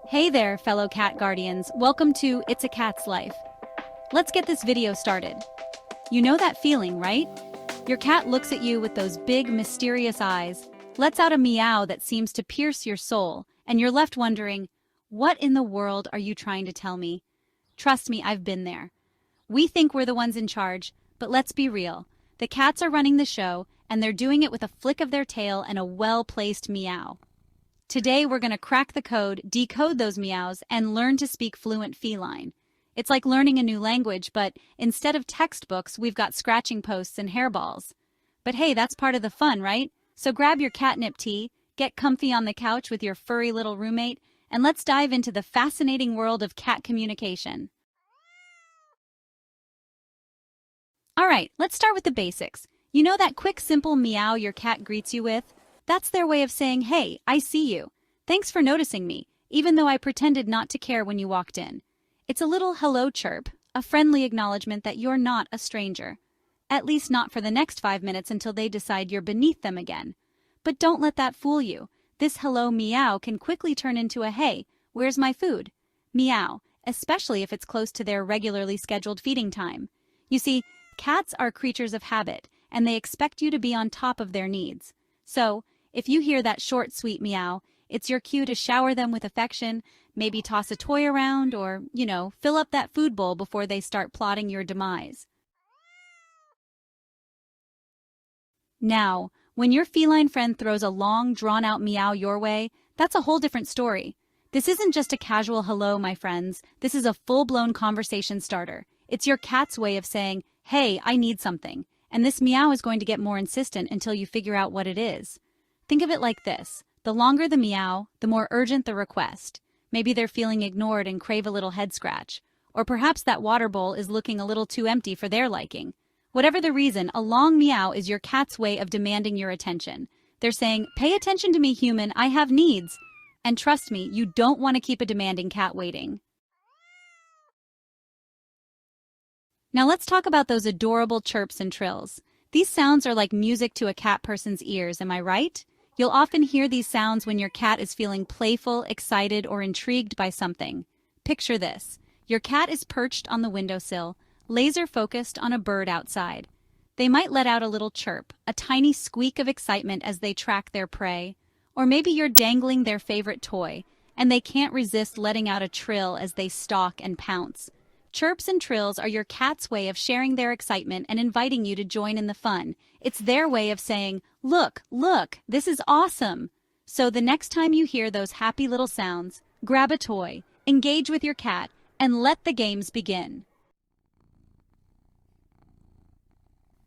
Hey there, fellow cat guardians. Welcome to It's a Cat's Life. Let's get this video started. You know that feeling, right? Your cat looks at you with those big, mysterious eyes, lets out a meow that seems to pierce your soul, and you're left wondering, what in the world are you trying to tell me? Trust me, I've been there. We think we're the ones in charge, but let's be real. The cats are running the show, and they're doing it with a flick of their tail and a well-placed meow. Today, we're going to crack the code, decode those meows, and learn to speak fluent feline. It's like learning a new language, but instead of textbooks, we've got scratching posts and hairballs. But hey, that's part of the fun, right? So grab your catnip tea, get comfy on the couch with your furry little roommate, and let's dive into the fascinating world of cat communication. All right, let's start with the basics. You know that quick, simple meow your cat greets you with? That's their way of saying, hey, I see you. Thanks for noticing me, even though I pretended not to care when you walked in. It's a little hello chirp, a friendly acknowledgement that you're not a stranger. At least not for the next 5 minutes until they decide you're beneath them again. But don't let that fool you. This hello meow can quickly turn into a hey, where's my food? Meow, especially if it's close to their regularly scheduled feeding time. You see, cats are creatures of habit, and they expect you to be on top of their needs. So, if you hear that short, sweet meow, it's your cue to shower them with affection, maybe toss a toy around, or, fill up that food bowl before they start plotting your demise. Now, when your feline friend throws a long, drawn-out meow your way, that's a whole different story. This isn't just a casual hello, my friends. This is a full-blown conversation starter. It's your cat's way of saying, hey, I need something. And this meow is going to get more insistent until you figure out what it is. Think of it like this. The longer the meow, the more urgent the request. Maybe they're feeling ignored and crave a little head scratch. Or perhaps that water bowl is looking a little too empty for their liking. Whatever the reason, a long meow is your cat's way of demanding your attention. They're saying, pay attention to me, human, I have needs. And trust me, you don't want to keep a demanding cat waiting. Now let's talk about those adorable chirps and trills. These sounds are like music to a cat person's ears, am I right? You'll often hear these sounds when your cat is feeling playful, excited, or intrigued by something. Picture this. Your cat is perched on the windowsill, laser-focused on a bird outside. They might let out a little chirp, a tiny squeak of excitement as they track their prey. Or maybe you're dangling their favorite toy, and they can't resist letting out a trill as they stalk and pounce. Chirps and trills are your cat's way of sharing their excitement and inviting you to join in the fun. It's their way of saying, look, this is awesome. So the next time you hear those happy little sounds, grab a toy, engage with your cat, and let the games begin.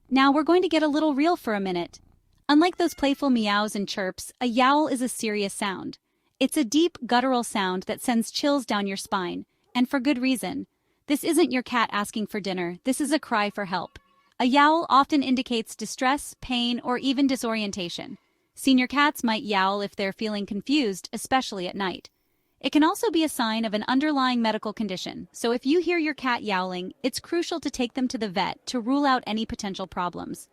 Now we're going to get a little real for a minute. Unlike those playful meows and chirps, a yowl is a serious sound. It's a deep, guttural sound that sends chills down your spine, and for good reason. This isn't your cat asking for dinner, this is a cry for help. A yowl often indicates distress, pain, or even disorientation. Senior cats might yowl if they're feeling confused, especially at night. It can also be a sign of an underlying medical condition, so if you hear your cat yowling, it's crucial to take them to the vet to rule out any potential problems.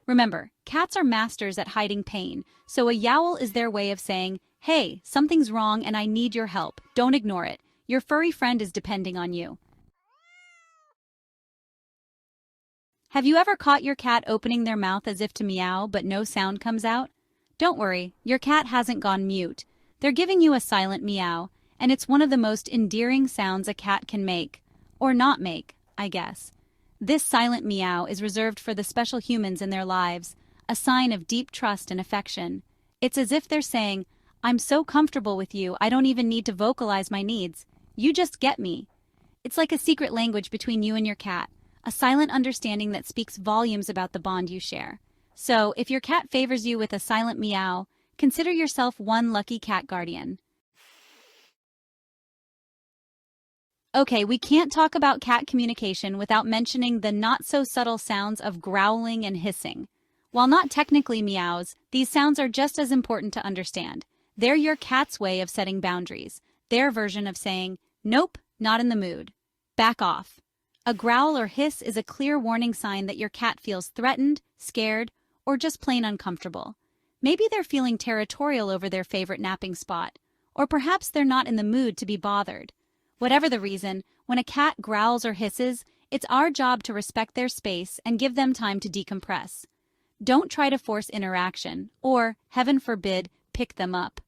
Remember, cats are masters at hiding pain, so a yowl is their way of saying, hey, something's wrong and I need your help. Don't ignore it. Your furry friend is depending on you. Have you ever caught your cat opening their mouth as if to meow, but no sound comes out? Don't worry, your cat hasn't gone mute. They're giving you a silent meow, and it's one of the most endearing sounds a cat can make. Or not make, I guess. This silent meow is reserved for the special humans in their lives, a sign of deep trust and affection. It's as if they're saying, I'm so comfortable with you, I don't even need to vocalize my needs. You just get me. It's like a secret language between you and your cat. A silent understanding that speaks volumes about the bond you share. So, if your cat favors you with a silent meow, consider yourself one lucky cat guardian. Okay, we can't talk about cat communication without mentioning the not-so-subtle sounds of growling and hissing. While not technically meows, these sounds are just as important to understand. They're your cat's way of setting boundaries, their version of saying, nope, not in the mood. Back off. A growl or hiss is a clear warning sign that your cat feels threatened, scared, or just plain uncomfortable. Maybe they're feeling territorial over their favorite napping spot, or perhaps they're not in the mood to be bothered. Whatever the reason, when a cat growls or hisses, it's our job to respect their space and give them time to decompress. Don't try to force interaction, or, heaven forbid, pick them up.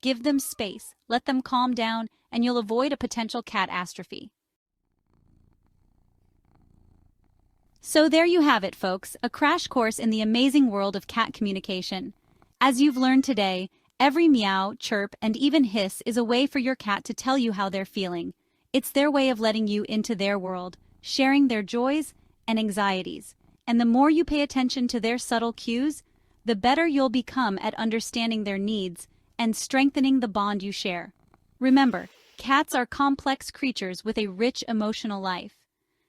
Give them space, let them calm down, and you'll avoid a potential catastrophe. So there you have it, folks, a crash course in the amazing world of cat communication. As you've learned today, every meow, chirp, and even hiss is a way for your cat to tell you how they're feeling. It's their way of letting you into their world, sharing their joys and anxieties. And the more you pay attention to their subtle cues, the better you'll become at understanding their needs and strengthening the bond you share. Remember, cats are complex creatures with a rich emotional life.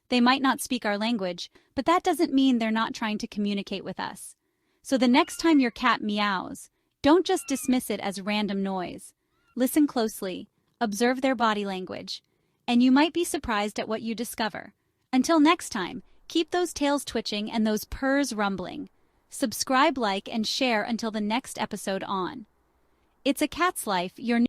They might not speak our language, but that doesn't mean they're not trying to communicate with us. So the next time your cat meows, don't just dismiss it as random noise. Listen closely, observe their body language, and you might be surprised at what you discover. Until next time, keep those tails twitching and those purrs rumbling. Subscribe, like, and share until the next episode on It's a Cat's Life, your